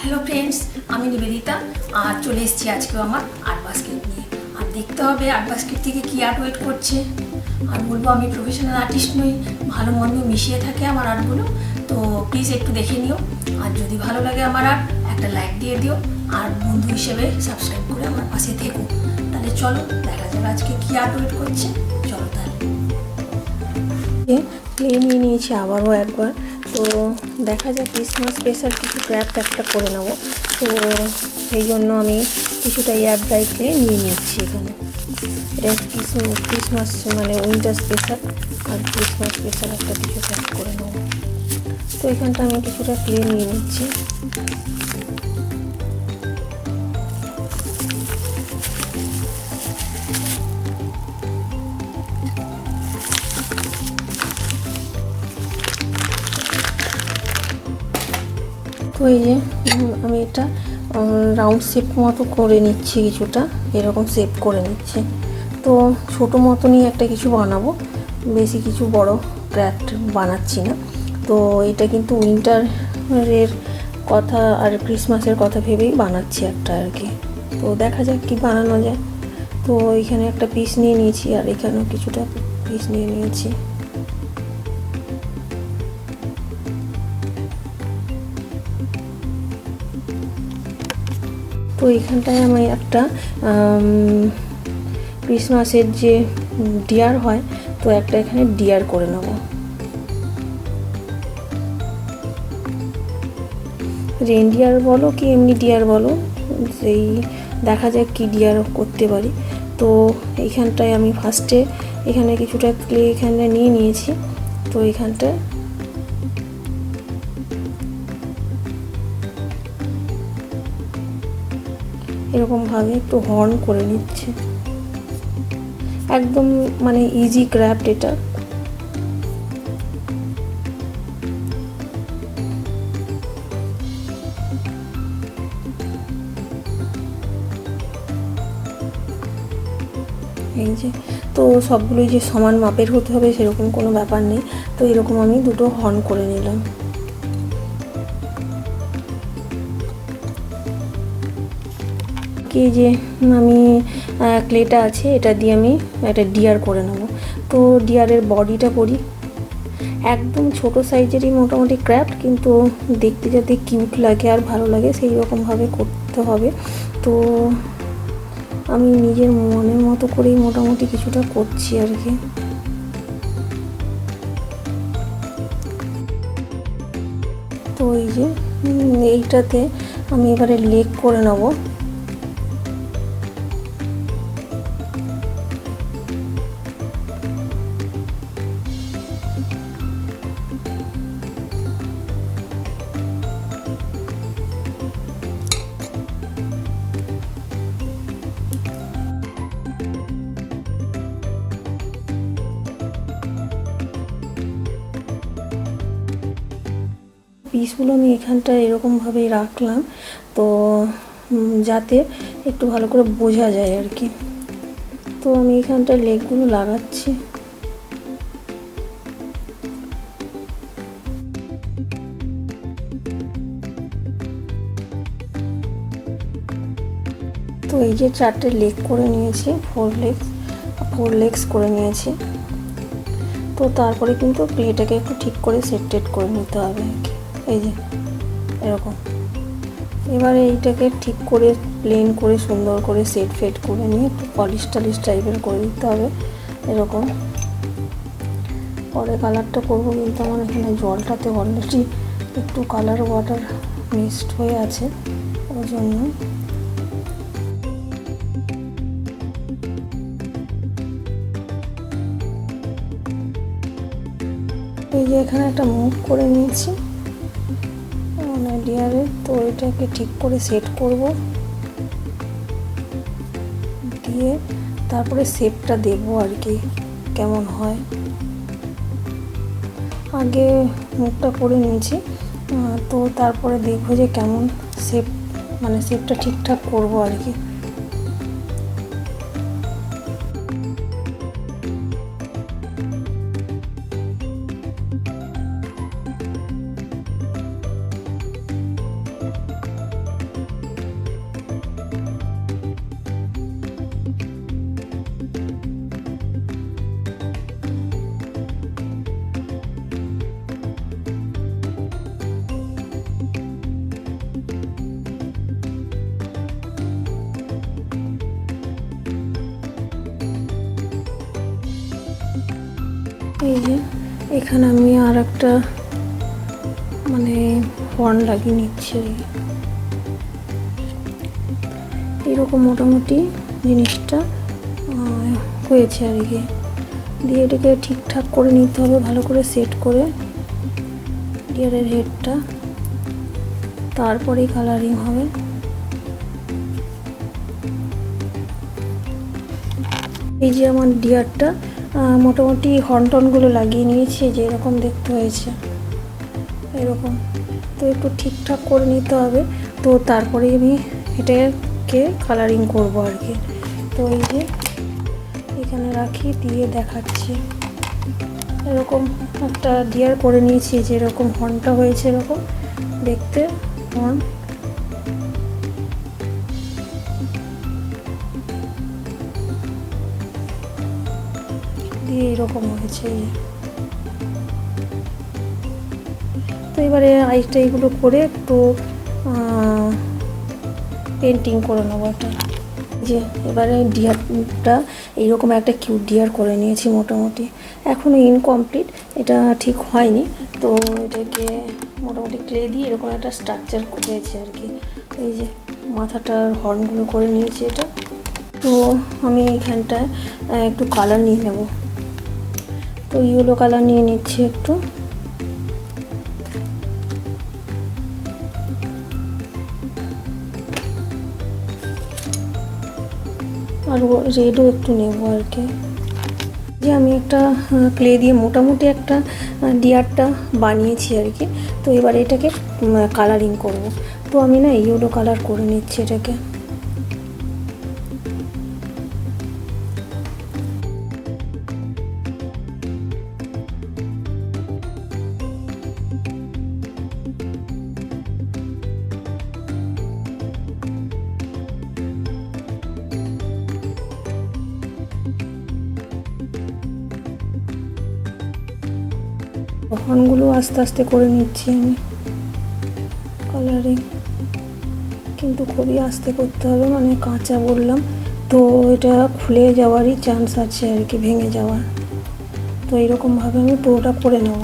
Hello friends, আমি নিবেদিতা আর চলে এসেছি আজকেও আমার আর্ট বাস্কেট নিয়ে। আর দেখতে হবে আর্ট বাস্কেট থেকে কী আর্ট ওয়েট করছে। আর বলবো আমি প্রফেশনাল আর্টিস্ট নই, ভালো মন্দ মিশিয়ে থাকে আমার আর্টগুলো। তো প্লিজ একটু দেখে নিও, আর যদি ভালো লাগে আমার আর্ট একটা লাইক দিয়ে দিও, আর বন্ধু হিসেবে সাবস্ক্রাইব করে আমার পাশে থেকো। তাহলে চলো দেখা যাবে আজকে কী আর্ট ওয়েট করছে। চলো তাহলে ক্লে নিয়ে নিয়েছি আবারও একবার। তো দেখা যায় ক্রিসমাস স্পেশাল কিছু ক্র্যাফট একটা করে নেব। তো সেই জন্য আমি কিছুটা এয়ার ড্রাই ক্লে নিয়ে নিচ্ছি এখানে। এটা ক্রিসমাস মানে উইন্টার স্পেশাল আর ক্রিসমাস স্পেশাল একটা কিছু ক্র্যাফট করে নেব। তো এখানটা আমি কিছুটা ক্লে নিয়ে নিচ্ছি। তো এই যে আমি এটা রাউন্ড শেপ মতো করে নিচ্ছি, কিছুটা এরকম শেপ করে নিচ্ছি। তো ছোটো মতনই একটা কিছু বানাবো, বেশি কিছু বড় ক্র্যাফট বানাচ্ছি না। তো এটা কিন্তু উইন্টারের কথা আর ক্রিসমাসের কথা ভেবেই বানাচ্ছি একটা আর কি। তো দেখা যাক কি বানানো যায়। তো এখানে একটা পিস নিয়ে নিয়েছি আর এখানেও কিছুটা পিস নিয়ে নিয়েছি। তো এখানটায় আমি একটা ক্রিসমাসের যে ডিয়ার হয়, তো একটা এখানে ডিয়ার করে নেব। রেনডিয়ার বলো কি এমনি ডিয়ার বলো, সেই দেখা যাক কি ডিয়ার করতে পারি। তো এইখানটায় আমি ফার্স্টে এখানে কিছুটা ক্লে এখানটা নিয়ে নিয়েছি। তো এখানটায় এরকমভাবে একটু হর্ন করে নিচ্ছে। একদম মানে ইজি ক্রাফট এটা। এই যে, তো সবগুলোই যে সমান মাপের হতে হবে সেরকম কোনো ব্যাপার নেই। তো এরকম আমি দুটো হর্ন করে নিলাম। কি যে আমি ক্লেটা আছে এটা দিয়ে আমি একটা ডিয়ার করে নেব। তো ডিয়ারের বডিটা করি একদম ছোট সাইজেরই মোটামুটি ক্র্যাফট, কিন্তু দেখতে যাতে কিউট লাগে আর ভালো লাগে সেই রকমভাবে করতে হবে। তো আমি নিজের মনের মতো করেই মোটামুটি কিছুটা করছি আর কি। তো এই যে এইটাতে আমি এবারে লেগ করে নেব। পিসগুলো আমি এখানটা এরকমভাবেই রাখলাম, তো যাতে একটু ভালো করে বোঝা যায় আর কি। তো আমি এখানটা লেগগুলো লাগাচ্ছি। তো এই যে 4টে লেগ করে নিয়েছি, 4 লেগস করে নিয়েছি। তো তারপরে কিন্তু প্লেটাকে একটু ঠিক করে সেট করে নিতে হবে আর কি। এই যে এরকম। এবারে এইটাকে ঠিক করে প্লেন করে সুন্দর করে সেট করে নিয়ে একটু পলিশ টাইপের করে দিতে হবে এরকম। পরে কালারটা করবো, কিন্তু আমার এখানে জলটাতে অলরেডি একটু কালার ওয়াটার মিক্সড হয়ে আছে, ওই জন্য। এই যে এখানে একটা মুভ করে নিয়েছি ডিয়ারে। তো এটাকে ঠিক করে সেট করব, দিয়ে তারপরে শেপটা দেবো আর কি কেমন হয়। আগে মুখটা করে নিয়েছি, তো তারপরে দেখবো যে কেমন শেপ, মানে শেপটা ঠিকঠাক করবো আর কি। এই যে এখানে আমি আর একটা মানে হর্ন লাগিয়ে নিচ্ছি। এরকম মোটামুটি জিনিসটা হয়েছে আর কি। দিয়ে এটাকে ঠিকঠাক করে নিতে হবে, ভালো করে সেট করে ডিয়ারের হেডটা, তারপরেই কালারিং হবে। এই যে আমার ডিয়ারটা মোটামুটি হর্ন-টনগুলো লাগিয়ে নিয়েছি, যে এরকম দেখতে হয়েছে এরকম। তো একটু ঠিকঠাক করে নিতে হবে, তো তারপরে আমি এটাকে কালারিং করব আর কি। তো এই যে এখানে রাখি, দিয়ে দেখাচ্ছি। এরকম একটা ডিয়ার করে নিয়েছি, যে এরকম হর্নটা হয়েছে এরকম দেখতে, হর্ন। দিয়ে এরকম হয়েছে। তো এবারে আইটা এগুলো করে একটু পেন্টিং করে নেবো এটা। যে এবারে ডিয়ারটা এইরকম একটা কিউট ডিয়ার করে নিয়েছি মোটামুটি, এখনও ইনকমপ্লিট, এটা ঠিক হয়নি। তো এটাকে মোটামুটি ক্লে দিয়ে এরকম একটা স্ট্রাকচার করেছি আর কি। এই যে মাথাটার হর্নগুলো করে নিয়েছি এটা। তো আমি এইখানটায় একটু কালার নিয়ে নেব। তো ইয়েলো কালার নিয়ে নিচ্ছি একটু। আর রেডও একটু নেব আর কি। যে আমি একটা ক্লে দিয়ে মোটামুটি একটা ডিয়ারটা বানিয়েছি আর কি। তো এবার এটাকে কালারিং করব। তো আমি না ইয়েলো কালার করে নিচ্ছি এটাকে। হর্নগুলো আস্তে আস্তে করে নিচ্ছি আমি কালারিং, কিন্তু খুবই আস্তে করতে হবে, মানে কাঁচা বললাম তো এটা খুলে যাওয়ারই চান্স আছে আর কি, ভেঙে যাওয়ার। তো এইরকমভাবে আমি পুরোটা করে নেব।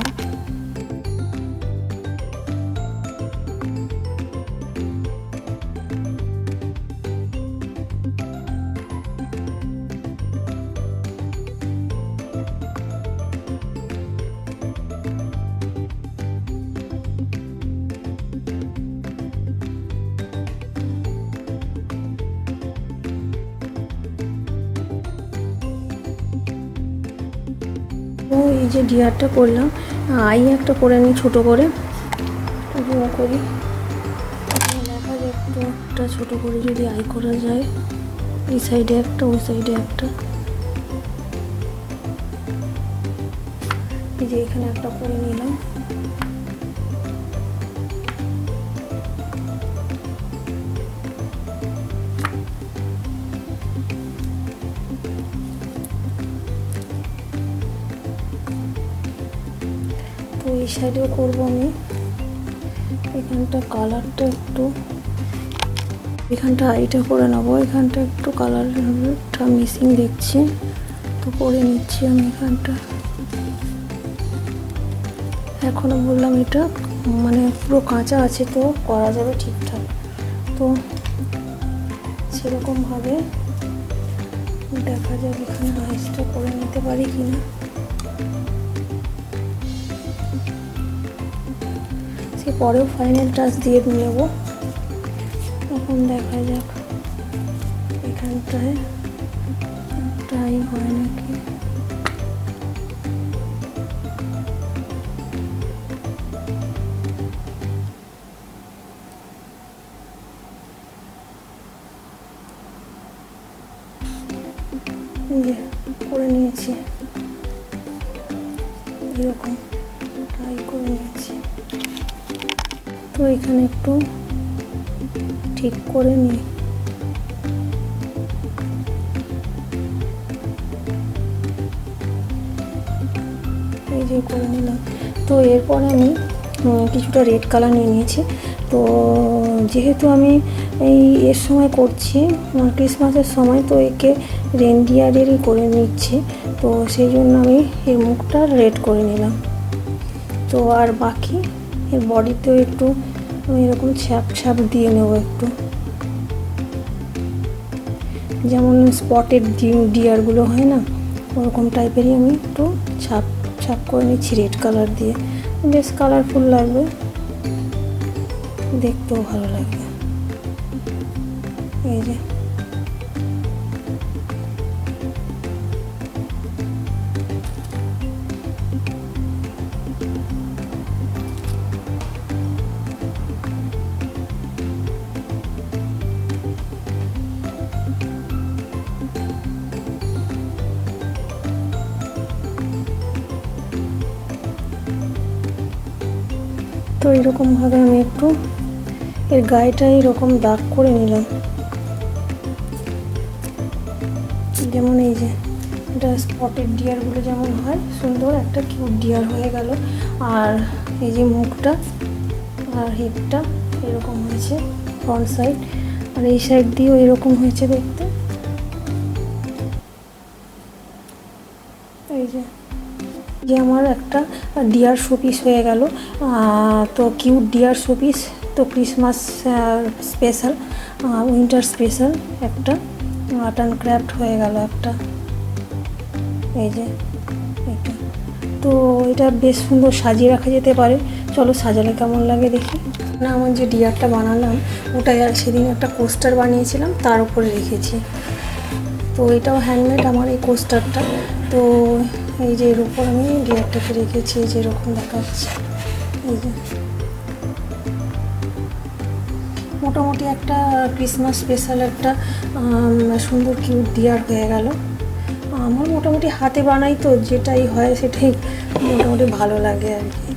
এই যে ডিয়ারটা করলাম, আই একটা করে নিই ছোটো করে, করি দেখা যায় একটু একটা ছোটো করে যদি আই করা যায়, এই সাইডে একটা ওই সাইডে একটা। এই যে এখানে একটা করে নিলাম। তো এই সাইডেও করবো আমি। এখানটা কালারটা একটু, এখানটা আইটা করে নেবো, এখানটা একটু কালারটা মিসিং দেখছি, তো করে নিচ্ছি আমি এখানটা। এখনও বললাম এটা মানে পুরো কাঁচা আছে, তো করা যাবে ঠিকঠাক। তো সেরকমভাবে দেখা যাক এখানে আইসটা করে নিতে পারি কিনা। সে পরেও ফাইনাল টাচ দিয়ে নেব। এখন দেখা যাক এখানটায় ট্রাই হয় নাকি। করে নিয়েছি, এরকম ট্রাই করে নিয়েছি। তো এখানে একটু ঠিক করে নিই। এই যে করে নিলাম। তো এরপরে আমি কিছুটা রেড কালার নিয়ে নিয়েছি। তো যেহেতু আমি এই এর সময় করছি, ক্রিসমাসের সময়, তো একে রেনডিয়ারেরই করে নিচ্ছি। তো সেই জন্য আমি এর মুখটা রেড করে নিলাম। তো আর বাকি এর বডিতেও একটু আমি এরকম ছাপ ছাপ দিয়ে নেবো একটু, যেমন স্পটেড ডিয়ারগুলো হয় না, ওরকম টাইপেরই আমি একটু ছাপ ছাপ করে নিচ্ছি রেড কালার দিয়ে। বেশ কালারফুল লাগবে, দেখতেও ভালো লাগবে। এই যে তো এরকমভাবে আমি একটু এর গায়েটা এরকম দাগ করে নিলাম, যেমন এই যে এটা স্পটেড ডিয়ারগুলো যেমন হয়, সুন্দর একটা কিউট ডিয়ার হয়ে গেল। আর এই যে মুখটা আর হেডটা এরকম হয়েছে ফ্রন্ট সাইড, আর এই সাইড দিয়েও এরকম হয়েছে দেখতে। এই যে যে আমার একটা ডিয়ার শোপিস হয়ে গেল। তো কিউট ডিয়ার শোপিস, তো ক্রিসমাস স্পেশাল, উইন্টার স্পেশাল একটা আর্ট অ্যান্ড ক্রাফট হয়ে গেল একটা। এই যে এটা, তো এটা বেশ সুন্দর সাজিয়ে রাখা যেতে পারে। চলো সাজালে কেমন লাগে দেখি। না, আমার যে ডিয়ারটা বানালাম ওটাই আর সেদিন একটা কোস্টার বানিয়েছিলাম, তার উপরে রেখেছি। তো এটাও হ্যান্ডমেড আমার এই কোস্টারটা। তো এই যে এর উপর আমি ডিয়ারটাকে রেখেছি, যেরকম দেখাচ্ছে। এই যে মোটামুটি একটা ক্রিসমাস স্পেশাল একটা সুন্দর কিউট ডিয়ার হয়ে গেল। আমার মোটামুটি হাতে বানাই, তো যেটাই হয় সেটাই মোটামুটি ভালো লাগে আর কি।